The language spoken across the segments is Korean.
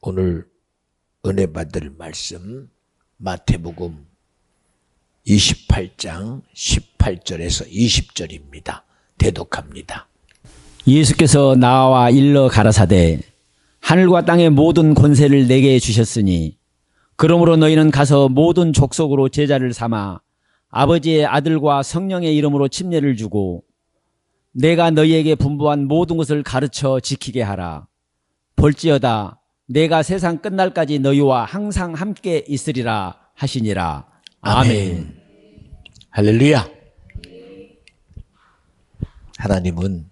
오늘 은혜 받을 말씀 마태복음 28장 18절에서 20절입니다. 대독합니다. 예수께서 나와 일러 가라사대 하늘과 땅의 모든 권세를 내게 주셨으니 그러므로 너희는 가서 모든 족속으로 제자를 삼아 아버지의 아들과 성령의 이름으로 침례를 주고 내가 너희에게 분부한 모든 것을 가르쳐 지키게 하라. 볼지어다 내가 세상 끝날까지 너희와 항상 함께 있으리라 하시니라. 아멘. 할렐루야. 하나님은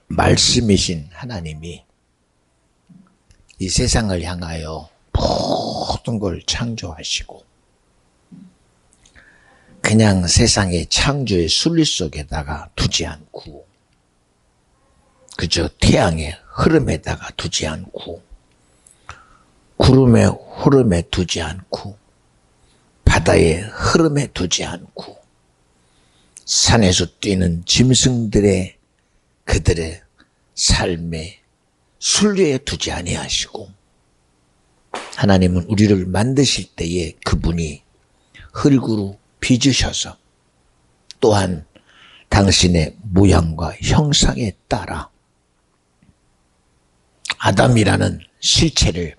말씀이신 하나님이 이 세상을 향하여 모든 걸 창조하시고 그냥 세상의 창조의 순리 속에다가 두지 않고 그저 태양의 흐름에다가 두지 않고 구름의 흐름에 두지 않고 바다의 흐름에 두지 않고 산에서 뛰는 짐승들의 그들의 삶의 순리에 두지 아니하시고 하나님은 우리를 만드실 때에 그분이 흙으로 빚으셔서 또한 당신의 모양과 형상에 따라 아담이라는 실체를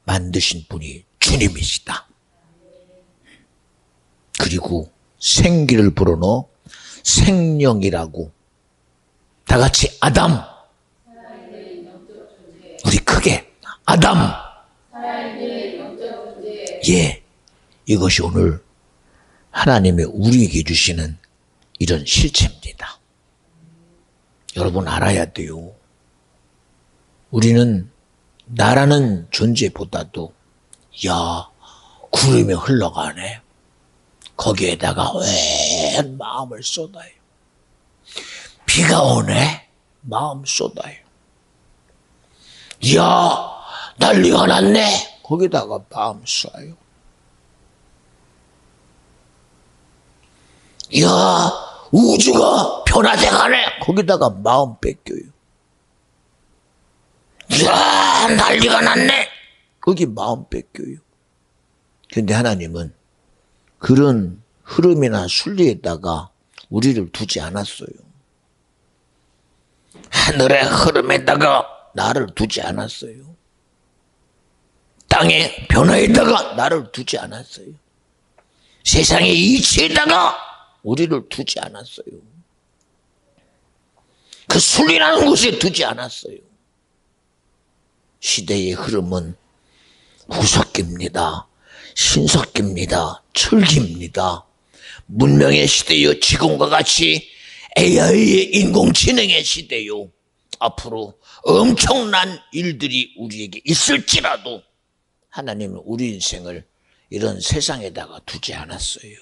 만드신 분이 주님이시다. 그리고 생기를 불어넣어 생명이라고 다 같이 아담, 우리 크게 아담, 예, 이것이 오늘 하나님의 우리에게 주시는 이런 실체입니다. 여러분 알아야 돼요. 우리는 나라는 존재보다도 야 구름이 흘러가네. 거기에다가 왜 마음을 쏟아요. 비가 오네. 마음 쏟아요. 야 난리가 났네. 거기다가 마음 쏴요. 야 우주가 변화돼가네. 거기다가 마음 뺏겨요. 야 난리가 났네. 거기 마음 뺏겨요. 그런데 하나님은 그런 흐름이나 순리에다가 우리를 두지 않았어요. 하늘의 흐름에다가 나를 두지 않았어요. 땅의 변화에다가 나를 두지 않았어요. 세상의 이치에다가 우리를 두지 않았어요. 그 순리라는 곳에 두지 않았어요. 시대의 흐름은 후석기입니다. 신석기입니다. 철기입니다. 문명의 시대요. 지금과 같이 AI의 인공지능의 시대요. 앞으로 엄청난 일들이 우리에게 있을지라도 하나님은 우리 인생을 이런 세상에다가 두지 않았어요.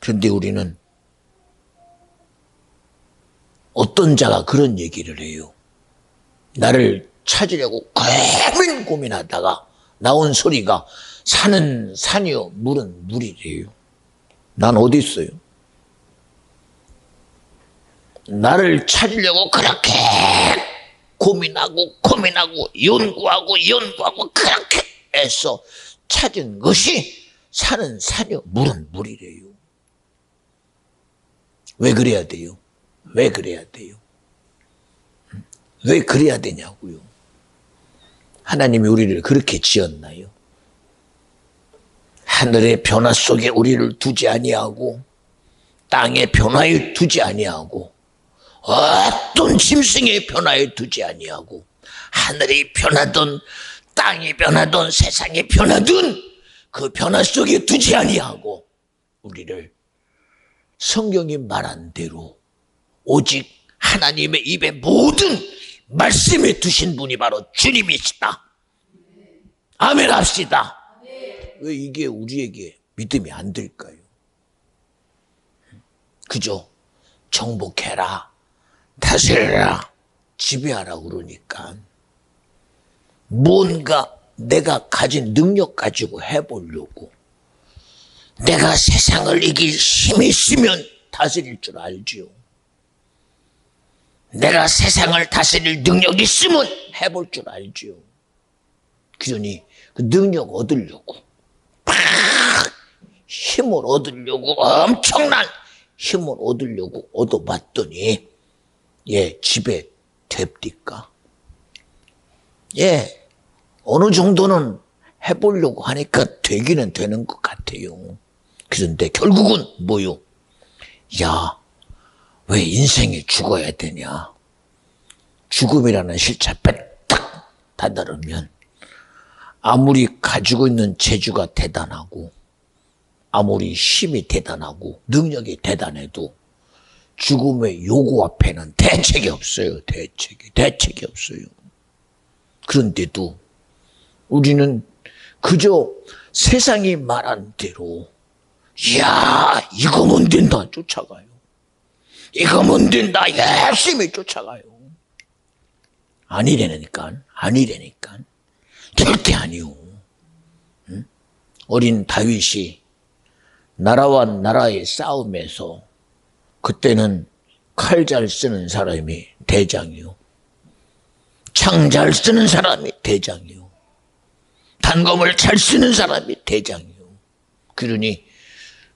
그런데 우리는 어떤 자가 그런 얘기를 해요. 나를 찾으려고 고민하다가 나온 소리가 산은 산이요 물은 물이래요. 난 어디 있어요? 나를 찾으려고 그렇게 고민하고 연구하고 그렇게 해서 찾은 것이 산은 산이요 물은 물이래요. 왜 그래야 돼요? 왜 그래야 돼요? 왜 그래야 되냐고요? 하나님이 우리를 그렇게 지었나요? 하늘의 변화 속에 우리를 두지 아니하고 땅의 변화에 두지 아니하고 어떤 짐승의 변화에 두지 아니하고 하늘이 변하든 땅이 변하든 세상이 변하든 그 변화 속에 두지 아니하고 우리를 성경이 말한 대로 오직 하나님의 입에 모든 말씀에 두신 분이 바로 주님이시다. 아멘 합시다. 왜 이게 우리에게 믿음이 안 될까요? 그죠? 정복해라, 다스려라, 지배하라 그러니까 뭔가 내가 가진 능력 가지고 해보려고 내가 세상을 이길 힘이 있으면 다스릴 줄 알지요. 내가 세상을 다스릴 능력이 있으면 해볼 줄 알지요. 그러니 그 능력 얻으려고 팍 힘을 얻으려고 엄청난 힘을 얻으려고 얻어봤더니 집에 됩니까? 어느 정도는 해보려고 하니까 되기는 되는 것 같아요. 그런데 결국은 뭐요? 야, 왜 인생이 죽어야 되냐? 죽음이라는 실체 딱 다다르면 아무리 가지고 있는 재주가 대단하고 아무리 힘이 대단하고 능력이 대단해도 죽음의 요구 앞에는 대책이 없어요. 대책이 없어요. 그런데도 우리는 그저 세상이 말한 대로 야, 이거면 된다 쫓아가요. 이거면 된다 열심히 쫓아가요. 아니라니까. 절대 아니요. 응? 어린 다윗이 나라와 나라의 싸움에서 그때는 칼 잘 쓰는 사람이 대장이요. 창 잘 쓰는 사람이 대장이요. 단검을 잘 쓰는 사람이 대장이요. 그러니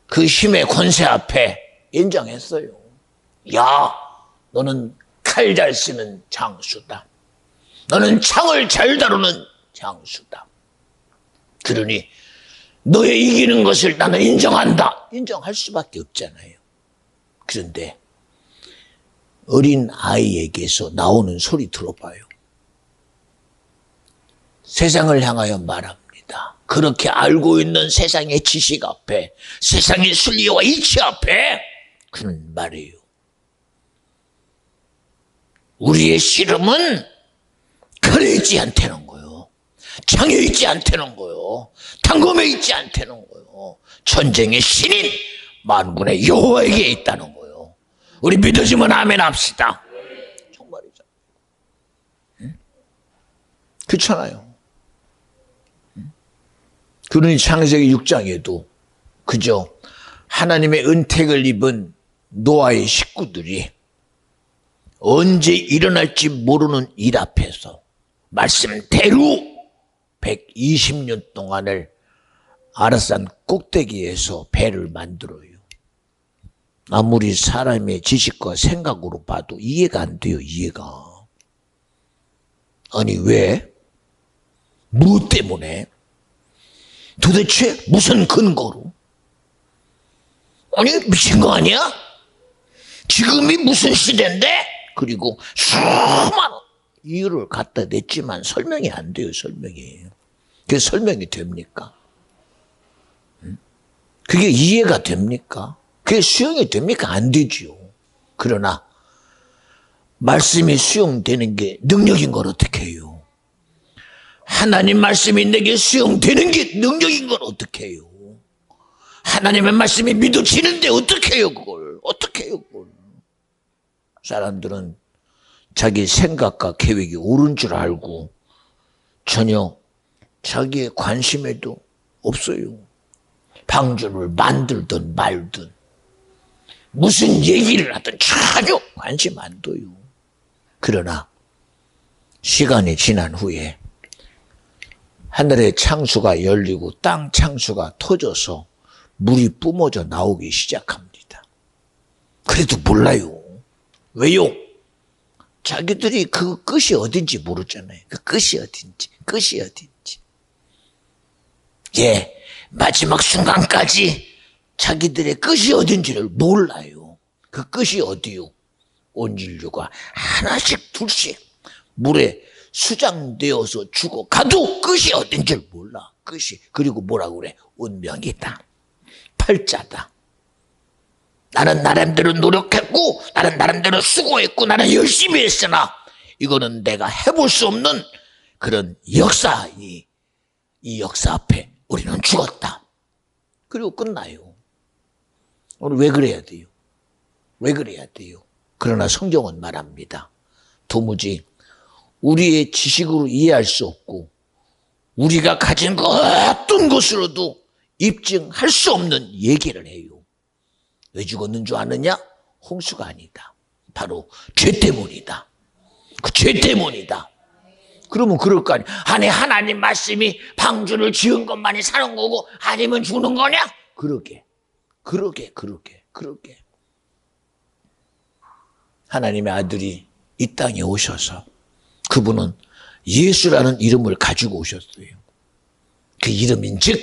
그 힘의 권세 앞에 인정했어요. 야, 너는 칼 잘 쓰는 장수다. 너는 창을 잘 다루는 장수다. 그러니 너의 이기는 것을 나는 인정한다. 인정할 수밖에 없잖아요. 그런데 어린 아이에게서 나오는 소리 들어봐요. 세상을 향하여 말합니다. 그렇게 알고 있는 세상의 지식 앞에, 세상의 순리와 이치 앞에 그는 말해요. 우리의 씨름은 칼에 있지 않다는 거요. 창에 있지 않다는 거요. 단검에 있지 않다는 거요. 전쟁의 신인 만군의 여호와에게 있다는 거요. 우리 믿어지면 아멘 합시다. 정말이죠. 응? 그렇잖아요. 그러니 창세기 6장에도 그저 하나님의 은택을 입은 노아의 식구들이 언제 일어날지 모르는 일 앞에서 말씀대로 120년 동안을 아라산 꼭대기에서 배를 만들어요. 아무리 사람의 지식과 생각으로 봐도 이해가 안 돼요. 이해가. 아니 왜? 무엇 때문에? 도대체 무슨 근거로? 아니 미친 거 아니야? 지금이 무슨 시대인데? 그리고 수많은 이유를 갖다 냈지만 설명이 안 돼요. 설명이. 그게 설명이 됩니까? 그게 이해가 됩니까? 그게 수용이 됩니까? 안 되지요. 그러나 말씀이 수용되는 게 능력인 걸 어떻게 해요? 하나님 말씀이 내게 수용되는 게 능력인 걸 어떻게 해요? 하나님의 말씀이 믿어지는데 어떻게 해요 그걸? 어떻게 해요 그걸? 사람들은 자기 생각과 계획이 옳은 줄 알고 전혀 자기의 관심에도 없어요. 방주를 만들든 말든 무슨 얘기를 하든 전혀 관심 안 둬요. 그러나 시간이 지난 후에 하늘의 창수가 열리고 땅 창수가 터져서 물이 뿜어져 나오기 시작합니다. 그래도 몰라요. 왜요? 자기들이 그 끝이 어딘지 모르잖아요. 그 끝이 어딘지. 마지막 순간까지 자기들의 끝이 어딘지를 몰라요. 그 끝이 어디요? 온 인류가 하나씩 둘씩 물에 수장되어서 죽어가도 끝이 어딘지를 몰라. 끝이. 그리고 뭐라고 그래? 운명이다. 팔자다. 나는 나름대로 노력했고 나는 나름대로 수고했고 나는 열심히 했으나 이거는 내가 해볼 수 없는 그런 역사. 이 역사 앞에 우리는 죽었다. 그리고 끝나요. 오늘 왜 그래야 돼요? 왜 그래야 돼요? 그러나 성경은 말합니다. 도무지 우리의 지식으로 이해할 수 없고 우리가 가진 그 어떤 것으로도 입증할 수 없는 얘기를 해요. 왜 죽었는 줄 아느냐? 홍수가 아니다. 바로 죄 때문이다. 그 죄 때문이다. 그러면 그럴 거 아니야. 아니 하나님 말씀이 방주를 지은 것만이 사는 거고 아니면 죽는 거냐? 그러게. 하나님의 아들이 이 땅에 오셔서 그분은 예수라는 이름을 가지고 오셨어요. 그 이름인즉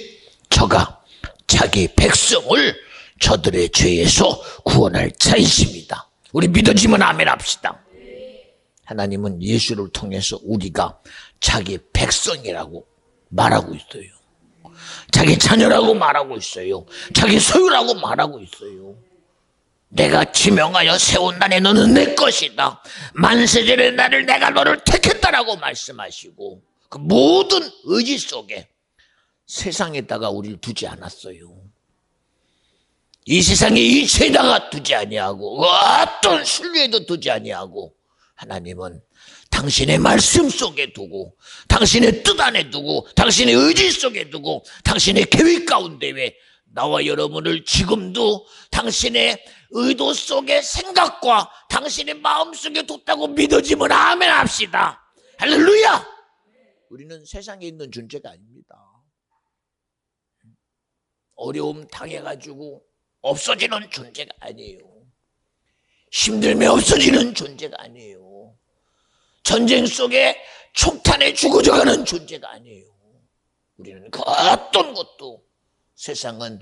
저가 자기 백성을 저들의 죄에서 구원할 자이십니다. 우리 믿어지면 아멘 합시다. 하나님은 예수를 통해서 우리가 자기 백성이라고 말하고 있어요. 자기 자녀라고 말하고 있어요. 자기 소유라고 말하고 있어요. 내가 지명하여 세운 날에 너는 내 것이다. 만세전에 나를 내가 너를 택했다라고 말씀하시고 그 모든 의지 속에 세상에다가 우리를 두지 않았어요. 이 세상의 이치에다가 두지 아니하고 어떤 순리에도 두지 아니하고 하나님은 당신의 말씀 속에 두고 당신의 뜻 안에 두고 당신의 의지 속에 두고 당신의 계획 가운데 왜 나와 여러분을 지금도 당신의 의도 속의 생각과 당신의 마음 속에 뒀다고 믿어지면 아멘 합시다. 할렐루야. 우리는 세상에 있는 존재가 아닙니다. 어려움 당해가지고 없어지는 존재가 아니에요. 힘들면 없어지는 존재가 아니에요. 전쟁 속에 총탄에 죽어져가는 존재가 아니에요. 우리는 그 어떤 것도 세상은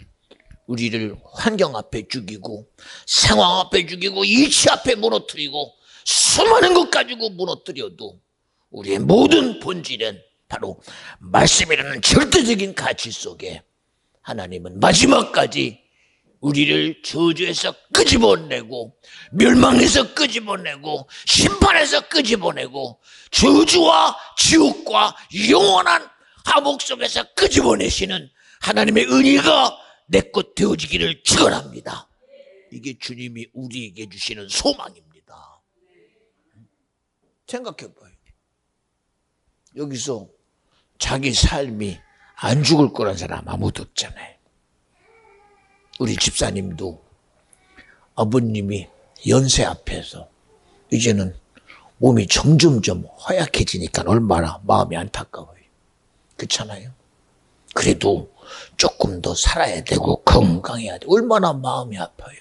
우리를 환경 앞에 죽이고 상황 앞에 죽이고 이치 앞에 무너뜨리고 수많은 것 가지고 무너뜨려도 우리의 모든 본질은 바로 말씀이라는 절대적인 가치 속에 하나님은 마지막까지 우리를 저주에서 끄집어내고 멸망에서 끄집어내고 심판에서 끄집어내고 저주와 지옥과 영원한 감옥 속에서 끄집어내시는 하나님의 은혜가 내 것 되어지기를 축원합니다. 이게 주님이 우리에게 주시는 소망입니다. 생각해봐요. 여기서 자기 삶이 안 죽을 거란 사람 아무도 없잖아요. 우리 집사님도 아버님이 연세 앞에서 이제는 몸이 점점점 허약해지니까 얼마나 마음이 안타까워요. 그렇잖아요. 그래도 조금 더 살아야 되고 건강해야 돼. 얼마나 마음이 아파요.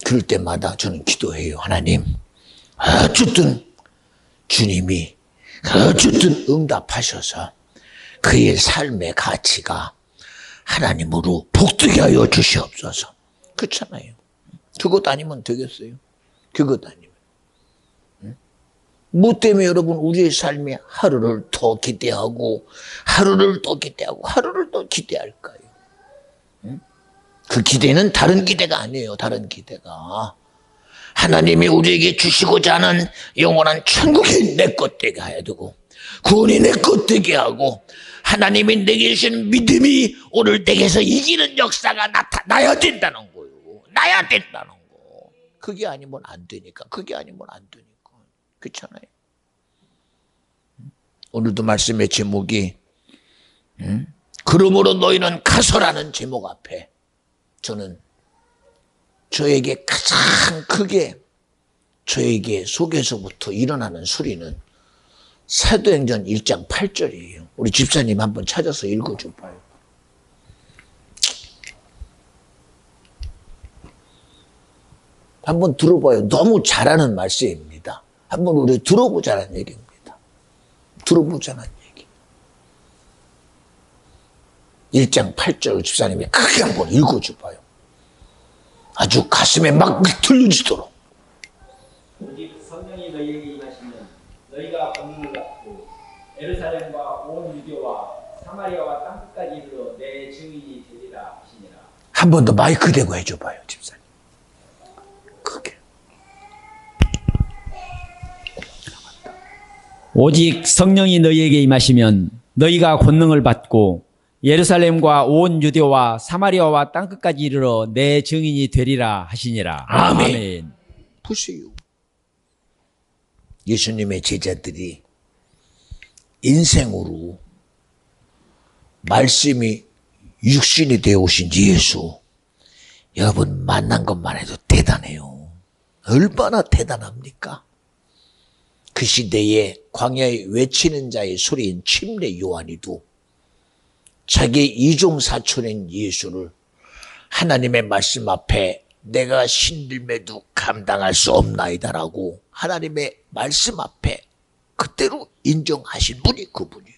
그럴 때마다 저는 기도해요. 하나님, 어쨌든 주님이 어쨌든 응답하셔서 그의 삶의 가치가 하나님으로 복되게 하여 주시옵소서. 그렇잖아요. 그것 아니면 되겠어요? 그것 아니면. 뭐 때문에 여러분 우리의 삶이 하루를 더 기대하고 하루를 더 기대하고 하루를 더 기대할까요? 그 기대는 다른 기대가 아니에요. 다른 기대가 하나님이 우리에게 주시고자 하는 영원한 천국이 내 것 되게 해야 되고 구원이 내 것 되게 하고 하나님이 내게 주시는 믿음이 오늘 내게서 이기는 역사가 나야 된다는 거예요. 나야 된다는 거. 그게 아니면 안 되니까. 그게 아니면 안 되니까. 그렇잖아요. 오늘도 말씀의 제목이 그러므로 너희는 가서라는 제목 앞에 저는 저에게 가장 크게 저에게 속에서부터 일어나는 소리는 사도행전 1장 8절이에요. 우리 집사님 한번 찾아서 읽어줘 봐요. 한번 들어봐요. 너무 잘하는 말씀입니다. 한번 우리 들어보자는 얘기입니다. 들어보자는 얘기. 1장 8절 집사님이 크게 한번 읽어줘 봐요. 아주 가슴에 막 들려지도록. 오직 성령이 너희에게 임하시면 너희가 권능을 받고 예루살렘과 온 유대와 사마리아와 땅끝까지 이르러 내 증인이 되리라 하시니라. 한 번 더 마이크 대고 해줘 봐요, 집사님. 크게. 오직 성령이 너희에게 임하시면 너희가 권능을 받고 예루살렘과 온 유대와 사마리아와 땅끝까지 이르러 내 증인이 되리라 하시니라. 아멘. 보세요. 예수님의 제자들이 인생으로 말씀이 육신이 되어 오신 예수 여러분 만난 것만 해도 대단해요. 얼마나 대단합니까? 그 시대에 광야에 외치는 자의 소리인 침례 요한이도 자기 이종사촌인 예수를 하나님의 말씀 앞에 내가 신들매도 감당할 수 없나이다라고 하나님의 말씀 앞에 그대로 인정하신 분이 그분이요.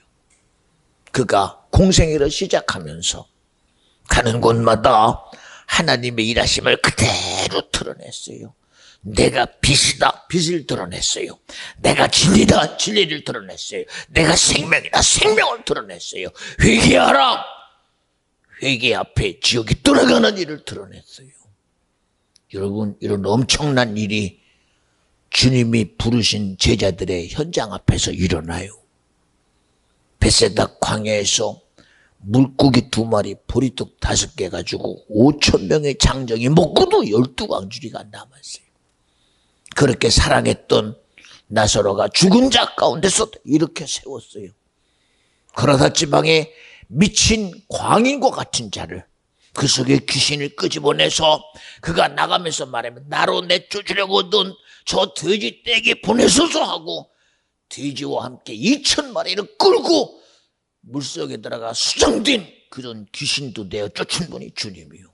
그가 공생애를 시작하면서 가는 곳마다 하나님의 일하심을 그대로 드러냈어요. 내가 빛이다, 빛을 드러냈어요. 내가 진리다, 진리를 드러냈어요. 내가 생명이다, 생명을 드러냈어요. 회개하라, 회개 앞에 지옥이 돌아가는 일을 드러냈어요. 여러분, 이런 엄청난 일이 주님이 부르신 제자들의 현장 앞에서 일어나요. 베세다 광야에서 물고기 2마리, 보리떡 5개 가지고 5,000명의 장정이 먹고도 12광주리가 남았어요. 그렇게 사랑했던 나사로가 죽은 자 가운데서 이렇게 세웠어요. 그러다 지방에 미친 광인과 같은 자를, 그 속에 귀신을 끄집어내서 그가 나가면서 말하면 나로 내쫓으려고던 저 돼지 떼게 보내소서 하고 돼지와 함께 2,000마리를 끌고 물속에 들어가 수장된 그런 귀신도 내어 쫓은 분이 주님이요.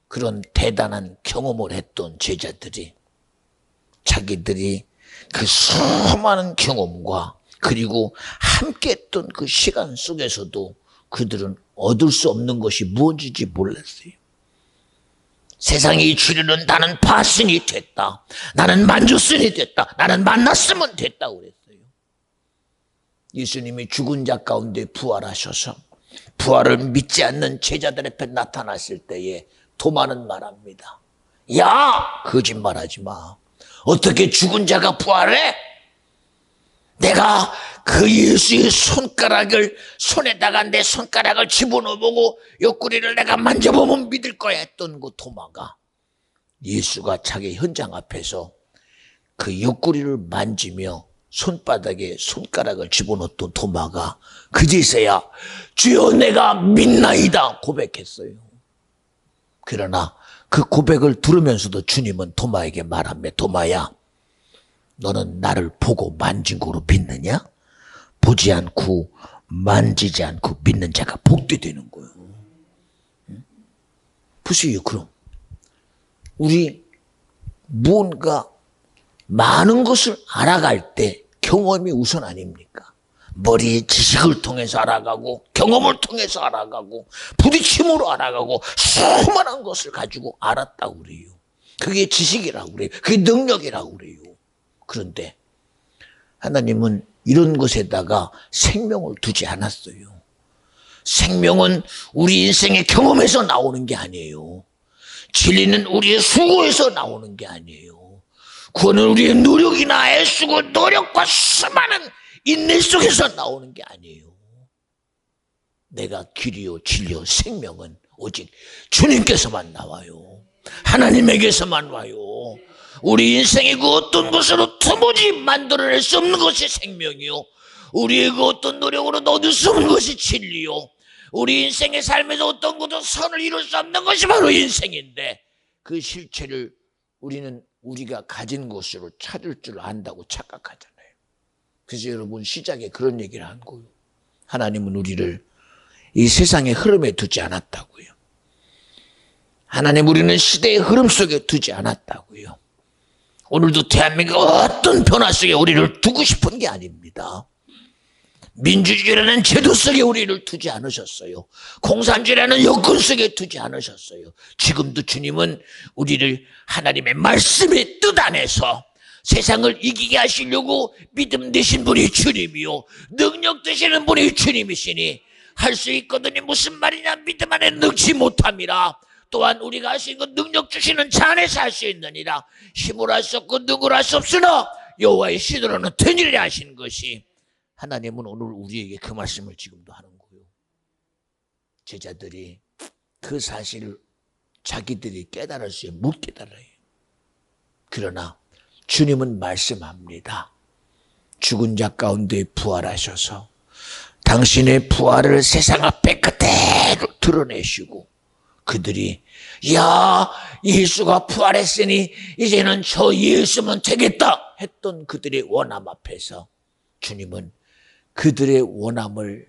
그런 대단한 경험을 했던 제자들이 자기들이 그 수많은 경험과 그리고 함께 했던 그 시간 속에서도 그들은 얻을 수 없는 것이 무엇인지 몰랐어요. 세상에 이르는 나는 파신이 됐다. 나는 만졌으니 됐다. 나는 만났으면 됐다 그랬어요. 예수님이 죽은 자 가운데 부활하셔서 부활을 믿지 않는 제자들 앞에 나타났을 때에 도마는 말합니다. 야, 거짓말하지 마. 어떻게 죽은 자가 부활해? 내가 그 예수의 손가락을 손에다가 내 손가락을 집어넣어보고 옆구리를 내가 만져보면 믿을 거야 했던 그 도마가 예수가 자기 현장 앞에서 그 옆구리를 만지며 손바닥에 손가락을 집어넣었던 도마가 그제서야 주여 내가 믿나이다 고백했어요. 그러나 그 고백을 들으면서도 주님은 도마에게 말합니다. 도마야, 너는 나를 보고 만진 거로 믿느냐? 보지 않고 만지지 않고 믿는 자가 복되게 되는 거예요. 보세요. 그럼 우리 무언가 많은 것을 알아갈 때 경험이 우선 아닙니까? 머리의 지식을 통해서 알아가고 경험을 통해서 알아가고 부딪힘으로 알아가고 수많은 것을 가지고 알았다고 그래요. 그게 지식이라고 그래요. 그게 능력이라고 그래요. 그런데 하나님은 이런 것에다가 생명을 두지 않았어요. 생명은 우리 인생의 경험에서 나오는 게 아니에요. 진리는 우리의 수고에서 나오는 게 아니에요. 구원은 우리의 노력이나 애쓰고 노력과 수많은 인내 속에서 나오는 게 아니에요. 내가 길이요 진리요 생명은 오직 주님께서만 나와요. 하나님에게서만 와요. 우리 인생의 그 어떤 것으로 도무지 만들어낼 수 없는 것이 생명이요, 우리의 그 어떤 노력으로 얻을 수 없는 것이 진리요, 우리 인생의 삶에서 어떤 것도 선을 이룰 수 없는 것이 바로 인생인데 그 실체를 우리는 우리가 가진 것으로 찾을 줄 안다고 착각하잖아요. 그래서 여러분 시작에 그런 얘기를 한 거예요. 하나님은 우리를 이 세상의 흐름에 두지 않았다고요. 하나님 우리는 시대의 흐름 속에 두지 않았다고요. 오늘도 대한민국 어떤 변화 속에 우리를 두고 싶은 게 아닙니다. 민주주의라는 제도 속에 우리를 두지 않으셨어요. 공산주의라는 여건 속에 두지 않으셨어요. 지금도 주님은 우리를 하나님의 말씀의 뜻 안에서 세상을 이기게 하시려고 믿음 되신 분이 주님이요, 능력 되시는 분이 주님이시니 할 수 있거든요. 무슨 말이냐? 믿음 안에 능치 못함이라. 또한 우리가 할 수 있는 능력 주시는 자 안에서 할 수 있느니라. 힘으로 할 수 없고 능으로 할 수 없으나 여호와의 신으로는 되니라 하신 것이, 하나님은 오늘 우리에게 그 말씀을 지금도 하는 거예요. 제자들이 그 사실을 자기들이 깨달았어요. 못 깨달아요. 그러나 주님은 말씀합니다. 죽은 자 가운데 부활하셔서 당신의 부활을 세상 앞에 그대로 드러내시고 그들이 야 예수가 부활했으니 이제는 저 예수면 되겠다 했던 그들의 원함 앞에서 주님은 그들의 원함을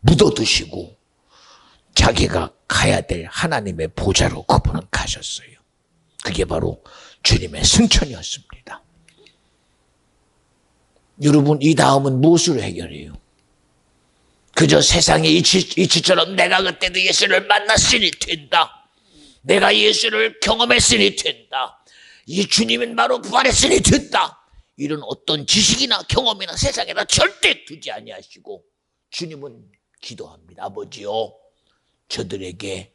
묻어두시고 자기가 가야 될 하나님의 보좌로 그분은 가셨어요. 그게 바로 주님의 승천이었습니다. 여러분, 이 다음은 무엇으로 해결해요? 그저 세상의 이치처럼 내가 그때도 예수를 만났으니 된다, 내가 예수를 경험했으니 된다, 이 주님은 바로 부활했으니 된다, 이런 어떤 지식이나 경험이나 세상에다 절대 두지 아니하시고 주님은 기도합니다. 아버지요, 저들에게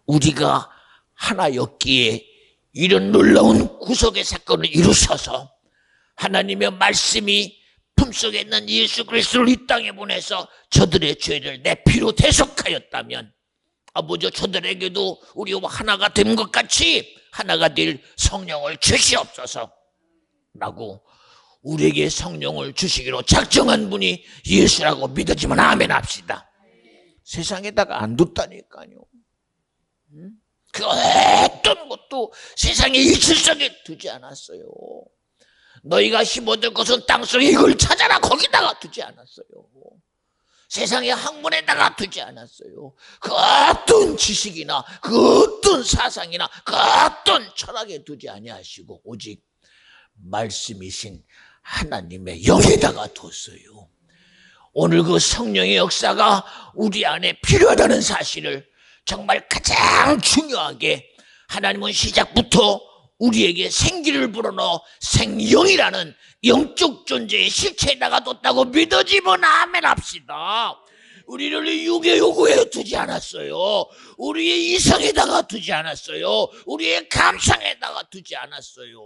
우리가 하나였기에 이런 놀라운 구속의 사건을 이루셔서 하나님의 말씀이 품속에 있는 예수 그리스도를 이 땅에 보내서 저들의 죄를 내 피로 대속하였다면 아버지, 저들에게도 우리와 하나가 된 것 같이 하나가 될 성령을 주시옵소서 라고 우리에게 성령을 주시기로 작정한 분이 예수라고 믿어지면 아멘 합시다. 세상에다가 안 뒀다니까요. 그 어떤 것도 세상의 이치성에 두지 않았어요. 너희가 힘어들 것은 땅속에 이걸 찾아라 거기다가 두지 않았어요. 세상의 학문에다가 두지 않았어요. 그 어떤 지식이나 그 어떤 사상이나 그 어떤 철학에 두지 아니하시고 오직 말씀이신 하나님의 영에다가 뒀어요. 오늘 그 성령의 역사가 우리 안에 필요하다는 사실을 정말 가장 중요하게 하나님은 시작부터 우리에게 생기를 불어넣어 생영이라는 영적 존재의 실체에다가 뒀다고 믿어지면 아멘 합시다. 우리를 육의 요구에 두지 않았어요. 우리의 이성에다가 두지 않았어요. 우리의 감상에다가 두지 않았어요.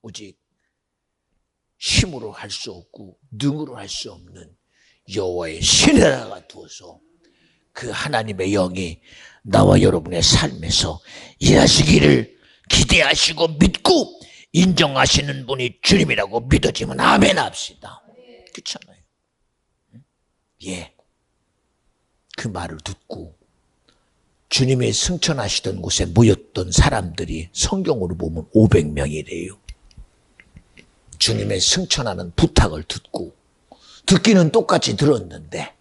오직 힘으로 할 수 없고 능으로 할 수 없는 여호와의 신에다가 두어서 그 하나님의 영이 나와 여러분의 삶에서 일하시기를 기대하시고 믿고 인정하시는 분이 주님이라고 믿어지면 아멘 합시다. 그렇잖아요. 예, 그 말을 듣고 주님의 승천하시던 곳에 모였던 사람들이 성경으로 보면 500명이래요. 주님의 승천하는 부탁을 듣기는 똑같이 들었는데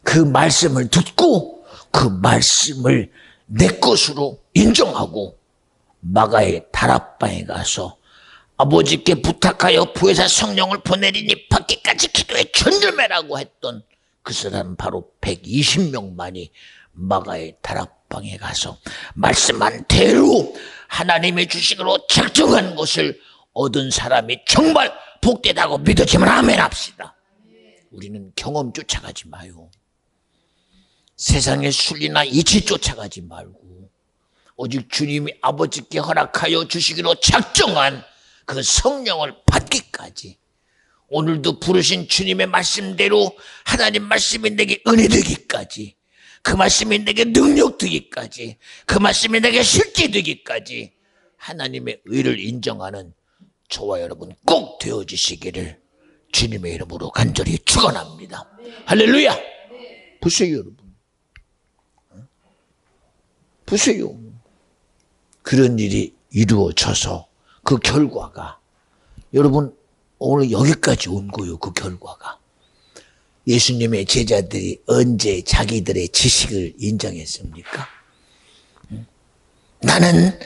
그 말씀을 듣고 그 말씀을 내 것으로 인정하고 마가의 다락방에 가서 아버지께 부탁하여 부에서 성령을 보내리니 받기까지 기도에 전념해라고 했던 그 사람은 바로 120명만이 마가의 다락방에 가서 말씀한 대로 하나님의 주식으로 작정한 것을 얻은 사람이 정말 복되다고 믿어지면 아멘 합시다. 우리는 경험 쫓아가지 마요. 세상의 순리나 이치 쫓아가지 말고 오직 주님이 아버지께 허락하여 주시기로 작정한 그 성령을 받기까지, 오늘도 부르신 주님의 말씀대로 하나님 말씀이 내게 은혜 되기까지, 그 말씀이 내게 능력 되기까지, 그 말씀이 내게 실제 되기까지 하나님의 의를 인정하는 저와 여러분 꼭 되어주시기를 주님의 이름으로 간절히 축원합니다. 할렐루야. 보세요 여러분, 보세요. 그런 일이 이루어져서 그 결과가, 여러분 오늘 여기까지 온 거예요. 그 결과가 예수님의 제자들이 언제 자기들의 지식을 인정했습니까? 나는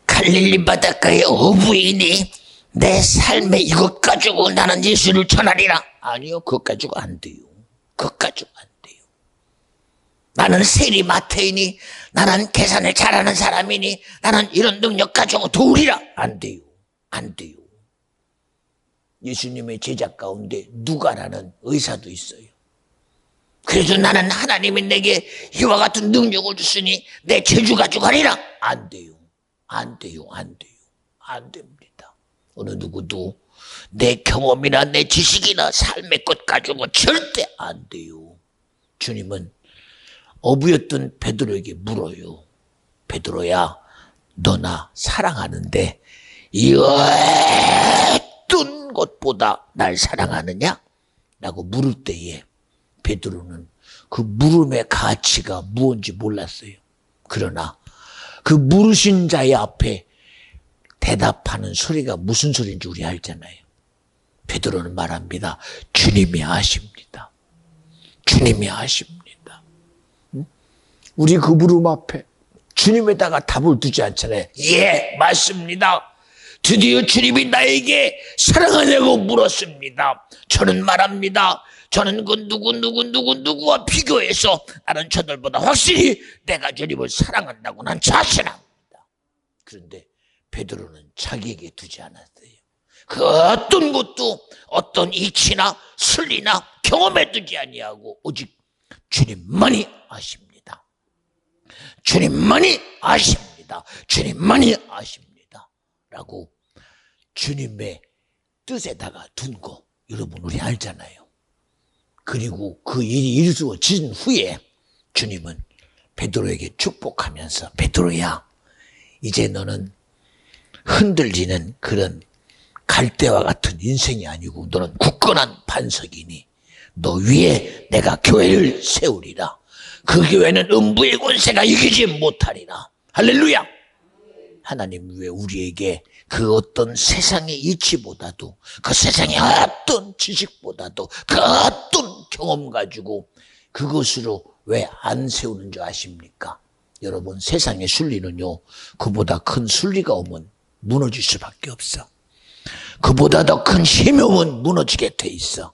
갈릴리 바닷가의 어부이니 내 삶의 이것 가지고 나는 예수를 전하리라. 아니요, 그것 가지고 안 돼요. 그것 가지고 안 돼요. 나는 세리마태이니, 나는 계산을 잘하는 사람이니, 나는 이런 능력 가지고 도우리라. 안 돼요. 안 돼요. 예수님의 제자 가운데 누가라는 의사도 있어요. 그래서 나는 하나님이 내게 이와 같은 능력을 줬으니 내 재주 가지고 하리라. 안 돼요. 안 돼요. 안 돼요. 안 됩니다. 어느 누구도 내 경험이나 내 지식이나 삶의 것 가지고 절대 안 돼요. 주님은 어부였던 베드로에게 물어요. 베드로야, 너 나 사랑하는데 이 어떤 것보다 날 사랑하느냐? 라고 물을 때에 베드로는 그 물음의 가치가 무엇인지 몰랐어요. 그러나 그 물으신 자의 앞에 대답하는 소리가 무슨 소리인지 우리 알잖아요. 베드로는 말합니다. 주님이 아십니다. 주님이 아십니다. 우리 그 물음 앞에 주님에다가 답을 두지 않잖아요. 예, 맞습니다. 드디어 주님이 나에게 사랑하냐고 물었습니다. 저는 말합니다. 저는 그 누구와 비교해서 나는 저들보다 확실히 내가 주님을 사랑한다고 난 자신합니다. 그런데 베드로는 자기에게 두지 않았어요. 그 어떤 것도 어떤 이치나 순리나 경험에 두지 아니하고 오직 주님만이 아십니다. 주님만이 아십니다. 주님만이 아십니다. 라고 주님의 뜻에다가 둔 거 여러분 우리 알잖아요. 그리고 그 일이 이루어진 후에 주님은 베드로에게 축복하면서 베드로야 이제 너는 흔들리는 그런 갈대와 같은 인생이 아니고 너는 굳건한 반석이니 너 위에 내가 교회를 세우리라. 그 교회는 음부의 권세가 이기지 못하리라. 할렐루야. 하나님 왜 우리에게 그 어떤 세상의 이치보다도 그 세상의 어떤 지식보다도 그 어떤 경험 가지고 그것으로 왜 안 세우는 줄 아십니까? 여러분 세상의 순리는요 그보다 큰 순리가 오면 무너질 수밖에 없어. 그보다 더 큰 힘이 오면 무너지게 돼 있어.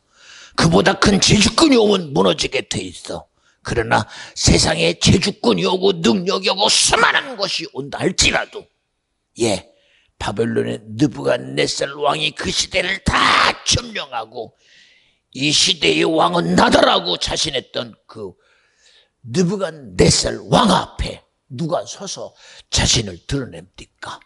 그보다 큰 제주권이 오면 무너지게 돼 있어. 그러나 세상에 제주권이 오고 능력이 오고 수많은 것이 온다 할지라도 예, 바벨론의 느부갓네살 왕이 그 시대를 다 점령하고 이 시대의 왕은 나다라고 자신했던 그 느부갓네살 왕 앞에 누가 서서 자신을 드러냅니까?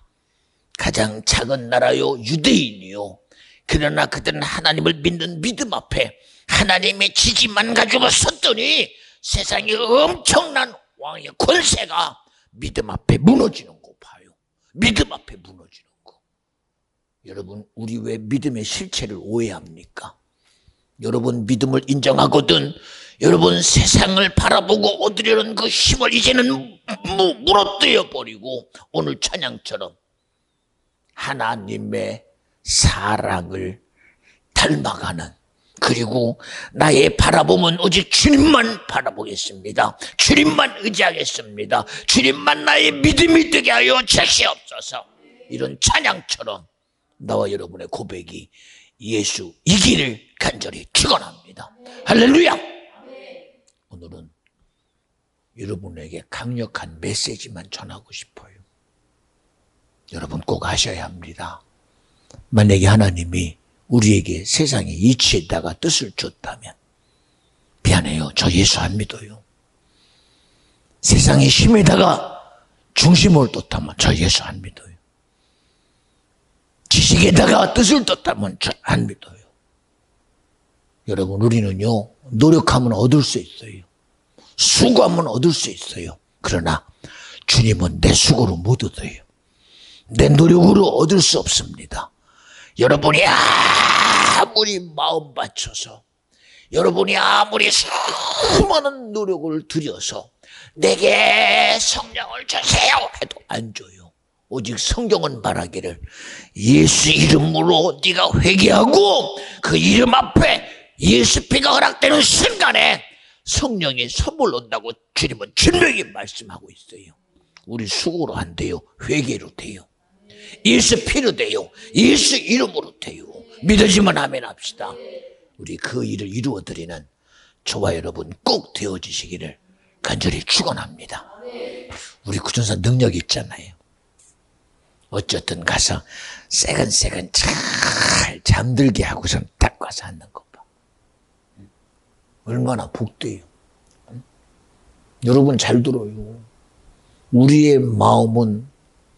가장 작은 나라요 유대인이요. 그러나 그들은 하나님을 믿는 믿음 앞에 하나님의 지지만 가지고 섰더니 세상에 엄청난 왕의 권세가 믿음 앞에 무너지는 거 봐요. 믿음 앞에 무너지는 거. 여러분 우리 왜 믿음의 실체를 오해합니까? 여러분 믿음을 인정하거든 여러분 세상을 바라보고 얻으려는 그 힘을 이제는 물어뜯어 버리고 오늘 찬양처럼 하나님의 사랑을 닮아가는 그리고 나의 바라봄은 오직 주님만 바라보겠습니다. 주님만 의지하겠습니다. 주님만 나의 믿음이 되게 하여 주시옵소서. 이런 찬양처럼 나와 여러분의 고백이 예수 이기를 간절히 축원합니다. 할렐루야. 오늘은 여러분에게 강력한 메시지만 전하고 싶어요. 여러분 꼭 아셔야 합니다. 만약에 하나님이 우리에게 세상의 이치에다가 뜻을 줬다면 미안해요. 저 예수 안 믿어요. 세상의 힘에다가 중심을 뒀다면 저 예수 안 믿어요. 지식에다가 뜻을 뒀다면 저 안 믿어요. 여러분 우리는요 노력하면 얻을 수 있어요. 수고하면 얻을 수 있어요. 그러나 주님은 내 수고로 못 얻어요. 내 노력으로 얻을 수 없습니다. 여러분이 아무리 마음 바쳐서 여러분이 아무리 수많은 노력을 들여서 내게 성령을 주세요 해도 안 줘요. 오직 성경은 말하기를 예수 이름으로 네가 회개하고 그 이름 앞에 예수 피가 허락되는 순간에 성령이 선물 온다고 주님은 분명히 말씀하고 있어요. 우리 수고로 안 돼요. 회개로 돼요. 예수 피로 돼요. 예수 이름으로 돼요. 믿어지면 아멘 합시다. 우리 그 일을 이루어드리는 저와 여러분 꼭 되어지시기를 간절히 축원합니다. 우리 구전사 능력 있잖아요. 어쨌든 가서 새근새근 잘 잠들게 하고선 딱 가서 앉는 것 봐. 얼마나 복돼요. 여러분 잘 들어요. 우리의 마음은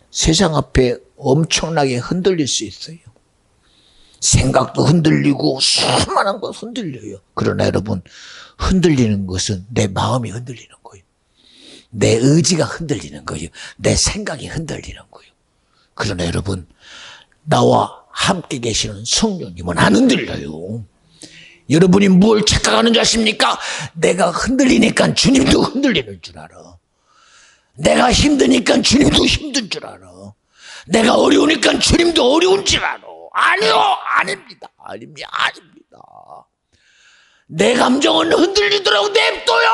세상 앞에 엄청나게 흔들릴 수 있어요. 생각도 흔들리고 수많은 것 흔들려요. 그러나 여러분 흔들리는 것은 내 마음이 흔들리는 거예요. 내 의지가 흔들리는 거예요. 내 생각이 흔들리는 거예요. 그러나 여러분 나와 함께 계시는 성령님은 안 흔들려요. 여러분이 뭘 착각하는 줄 아십니까? 내가 흔들리니까 주님도 흔들리는 줄 알아. 내가 힘드니까 주님도 힘든 줄 알아. 내가 어려우니까 주님도 어려운 줄 알아. 아니요, 아닙니다. 아닙니다. 내 감정은 흔들리도록 냅둬요.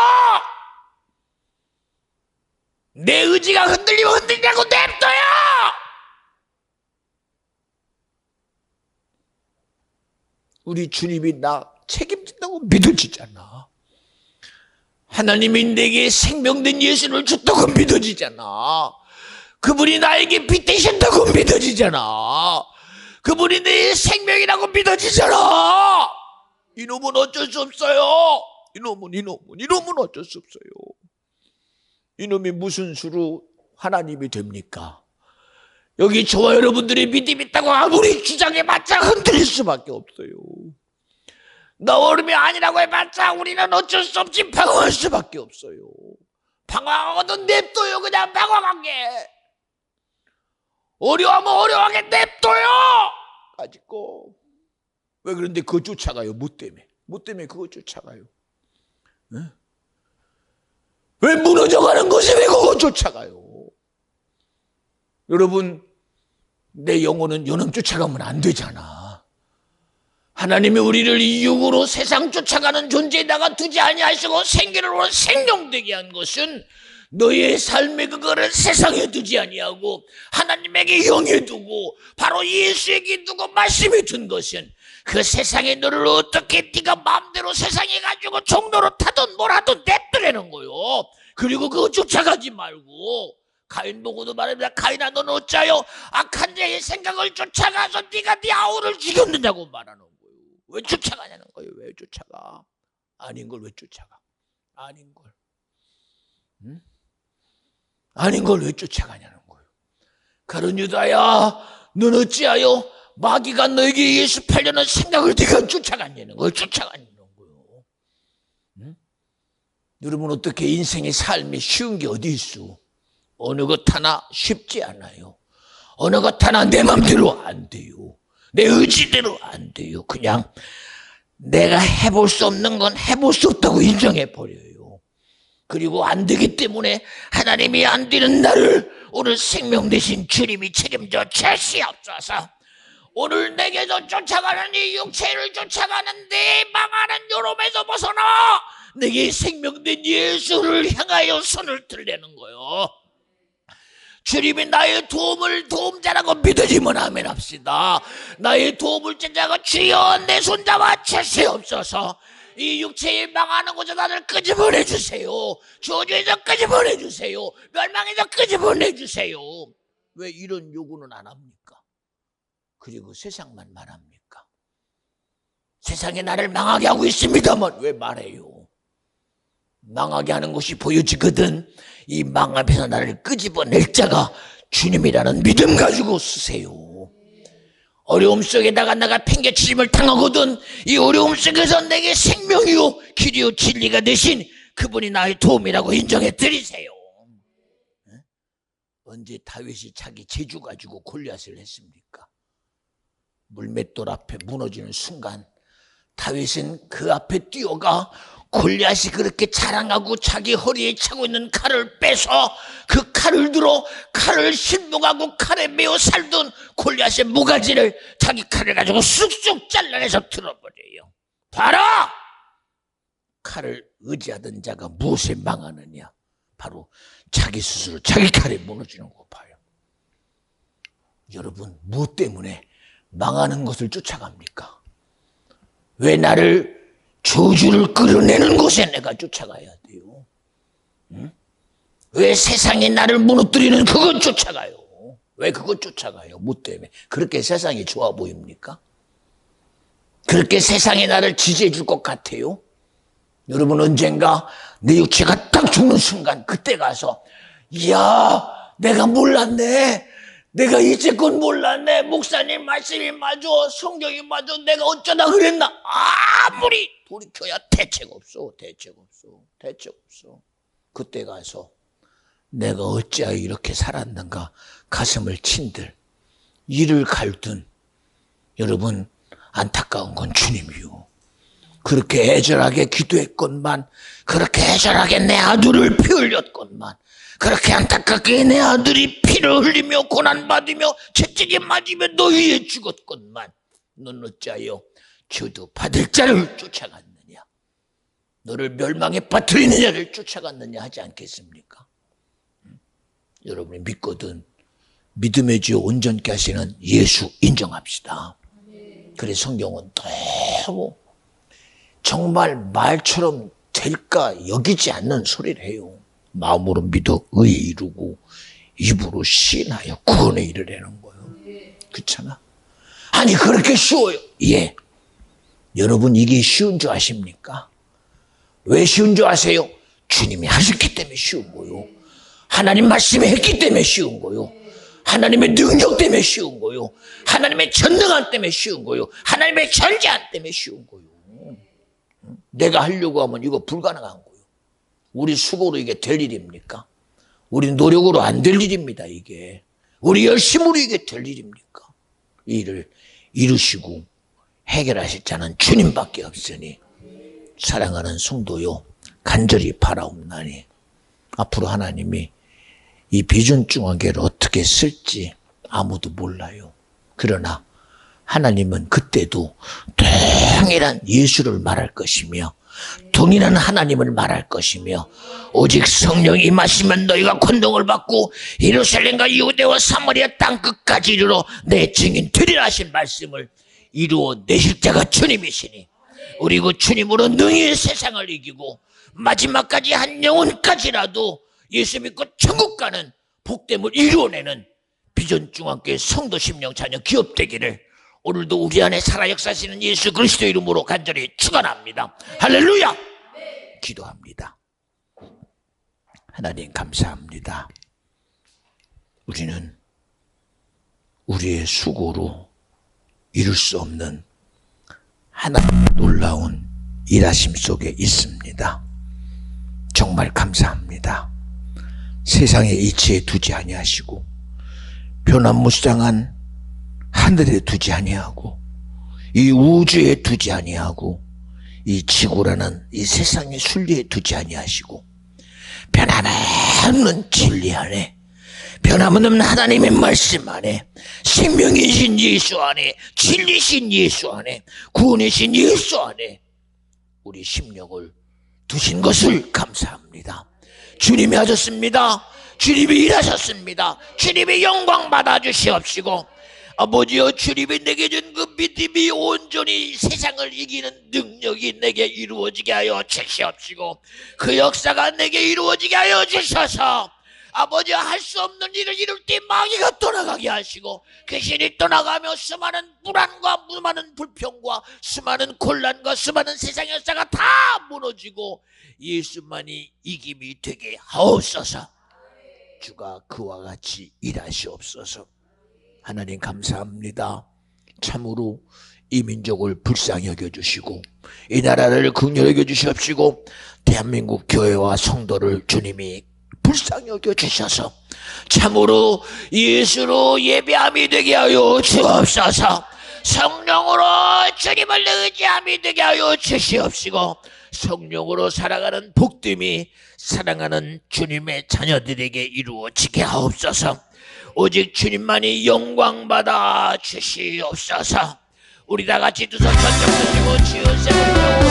내 의지가 흔들리면 흔들리라고 냅둬요. 우리 주님이 나 책임진다고 믿어지잖아. 하나님이 내게 생명된 예수를 줬다고 믿어지잖아. 그분이 나에게 빚 되셨다고 믿어지잖아. 그분이 내 생명이라고 믿어지잖아. 이놈은 어쩔 수 없어요. 이놈은 어쩔 수 없어요. 이놈이 무슨 수로 하나님이 됩니까? 여기 저와 여러분들이 믿음 있다고 아무리 주장해봤자 흔들릴 수밖에 없어요. 나 어른이 아니라고 해봤자 우리는 어쩔 수 없이 방황할 수밖에 없어요. 방황하고도 냅둬요. 그냥 방황하게. 어려워하면 어려워하게 냅둬요. 가지고. 왜 그런데 그거 쫓아가요? 뭐 때문에 그거 쫓아가요? 네? 왜 무너져가는 것에 왜 그거 쫓아가요? 여러분, 내 영혼은 요놈 쫓아가면 안 되잖아. 하나님이 우리를 이 육으로 세상 쫓아가는 존재에다가 두지 아니하시고 생기를 생명되게 한 것은 너의 삶의 그거를 세상에 두지 아니하고 하나님에게 영에 두고 바로 예수에게 두고 말씀에 둔 것은 그 세상에 너를 어떻게 네가 마음대로 세상에 가지고 종로로 타든 뭘 하든 냅두라는 거요. 그리고 그거 쫓아가지 말고 가인 보고도 말합니다. 가인아 너는 어짜요? 악한 자의 생각을 쫓아가서 네가 네 아우를 죽였느냐고 말하는 거예요. 왜 쫓아가냐는 거예요. 왜 쫓아가? 아닌 걸 왜 쫓아가? 아닌 걸. 응? 아닌 걸 왜 쫓아가냐는 거예요. 가룟 유다야 너는 어찌하여 마귀가 너에게 예습하려는 생각을 네가 쫓아갔냐는 거예요. 쫓아갔냐는 거예요. 응? 여러분 어떻게 인생의 삶이 쉬운 게 어디 있어? 어느 것 하나 쉽지 않아요. 어느 것 하나 내 맘대로 안 돼요. 내 의지대로 안 돼요. 그냥 내가 해볼 수 없는 건 해볼 수 없다고 인정해버려요. 그리고 안 되기 때문에 하나님이 안 되는 나를 오늘 생명 대신 주님이 책임져 주시옵소서. 오늘 내게서 쫓아가는 이 육체를 쫓아가는 내 망하는 요놈에서 벗어나 내게 생명된 예수를 향하여 손을 들려는 거요. 주님이 나의 도움자라고 믿어지면 아멘 합시다. 나의 도움을 제자가 주여 내 손잡아 주시옵소서. 이 육체에 망하는 곳에 나를 끄집어내 주세요. 저주에서 끄집어내 주세요. 멸망에서 끄집어내 주세요. 왜 이런 요구는 안 합니까? 그리고 세상만 말합니까? 세상에 나를 망하게 하고 있습니다만 왜 말해요? 망하게 하는 것이 보여지거든. 이 망 앞에서 나를 끄집어낼 자가 주님이라는 믿음 가지고 쓰세요. 어려움 속에다가 내가 팽개치림을 당하거든. 이 어려움 속에서 내게 생명이요 길이요 진리가 되신 그분이 나의 도움이라고 인정해 드리세요. 언제 다윗이 자기 재주 가지고 골리앗을 했습니까? 물맷돌 앞에 무너지는 순간 다윗은 그 앞에 뛰어가 골리앗이 그렇게 자랑하고 자기 허리에 차고 있는 칼을 빼서 그 칼을 들어 칼을 신봉하고 칼에 매어 살던 골리앗의 모가지를 자기 칼을 가지고 쑥쑥 잘라내서 들어버려요. 봐라! 칼을 의지하던 자가 무엇에 망하느냐? 바로 자기 스스로 자기 칼에 무너지는 거 봐요. 여러분 무엇 때문에 망하는 것을 쫓아갑니까? 왜 나를 저주를 끌어내는 곳에 내가 쫓아가야 돼요? 응? 왜 세상이 나를 무너뜨리는 그것 쫓아가요? 왜 그것 쫓아가요? 뭐 때문에? 그렇게 세상이 좋아 보입니까? 그렇게 세상이 나를 지지해 줄 것 같아요? 여러분 언젠가 내 육체가 딱 죽는 순간 그때 가서 이야 내가 몰랐네. 내가 이제껏 몰랐네. 목사님 말씀이 맞아. 성경이 맞아. 내가 어쩌다 그랬나. 아무리 돌이켜야 대책 없어. 그때 가서 내가 어찌하여 이렇게 살았는가 가슴을 친들 이를 갈든 여러분 안타까운 건 주님이요. 그렇게 애절하게 기도했건만, 그렇게 애절하게 내 아들을 피 흘렸건만, 그렇게 안타깝게 내 아들이 피를 흘리며 고난받으며 채찍에 맞으며 너 위에 죽었건만, 넌 어찌하여 저도 받을 자를 쫓아갔느냐, 너를 멸망에 빠뜨리는 자를 쫓아갔느냐 하지 않겠습니까? 여러분이 믿거든 믿음의 주 온전케 하시는 예수 인정합시다. 그래 성경은 너무 정말 말처럼 될까 여기지 않는 소리를 해요. 마음으로 믿어 의에 이루고 입으로 시인하여 구원에 이르려는 거예요. 그렇잖아? 아니 그렇게 쉬워요? 예. 여러분 이게 쉬운 줄 아십니까? 왜 쉬운 줄 아세요? 주님이 하셨기 때문에 쉬운 거요. 하나님 말씀이 했기 때문에 쉬운 거요. 하나님의 능력 때문에 쉬운 거요. 하나님의 전능함 때문에 쉬운 거요. 하나님의 절제함 때문에 쉬운 거요. 내가 하려고 하면 이거 불가능한 거요. 우리 수고로 이게 될 일입니까? 우리 노력으로 안 될 일입니다. 이게 우리 열심으로 이게 될 일입니까? 이 일을 이루시고 해결하실 자는 주님밖에 없으니 사랑하는 성도요, 간절히 바라옵나니 앞으로 하나님이 이 비전중앙교회를 어떻게 쓸지 아무도 몰라요. 그러나 하나님은 그때도 동일한 예수를 말할 것이며 동일한 하나님을 말할 것이며 오직 성령이 임하시면 너희가 권능을 받고 예루살렘과 유대와 사마리아 땅끝까지 이르러 내 증인 되리라 하신 말씀을 이루어 내실 자가 주님이시니 우리 그 주님으로 능히 세상을 이기고 마지막까지 한 영혼까지라도 예수 믿고 천국 가는 복됨을 이루어내는 비전중앙교회 성도 심령 자녀 기업 되기를 오늘도 우리 안에 살아 역사하시는 예수 그리스도 이름으로 간절히 축원합니다. 할렐루야! 기도합니다. 하나님 감사합니다. 우리는 우리의 수고로 이룰 수 없는 하나님의 놀라운 일하심 속에 있습니다. 정말 감사합니다. 세상의 이치에 두지 아니하시고 변화무쌍한 하늘에 두지 아니하고 이 우주에 두지 아니하고 이 지구라는 이 세상의 순리에 두지 아니하시고 변함없는 진리 안에 변함없는 하나님의 말씀 안에 생명이신 예수 안에 진리신 예수 안에 구원이신 예수 안에 우리 심령을 두신 것을 감사합니다. 주님이 하셨습니다. 주님이 일하셨습니다. 주님이 영광 받아 주시옵시고 아버지여 주님이 내게 준 그 믿음이 온전히 세상을 이기는 능력이 내게 이루어지게 하여 주시옵시고 그 역사가 내게 이루어지게 하여 주셔서 아버지 할 수 없는 일을 이룰 때 마귀가 떠나가게 하시고 귀신이 떠나가며 수많은 불안과 수많은 불평과 수많은 곤란과 수많은 세상의 역사가 다 무너지고 예수만이 이김이 되게 하옵소서. 주가 그와 같이 일하시옵소서. 하나님 감사합니다. 참으로 이 민족을 불쌍히 여겨주시고 이 나라를 긍휼히 여겨주시옵시고 대한민국 교회와 성도를 주님이 불쌍히 여겨주셔서 참으로 예수로 예배함이 되게 하여 주옵소서. 성령으로 주님을 의지함이 되게 하여 주시옵시고 성령으로 살아가는 복됨이 사랑하는 주님의 자녀들에게 이루어지게 하옵소서. 오직 주님만이 영광받아 주시옵소서. 우리 다같이 두 손 번쩍 들고 지으세요.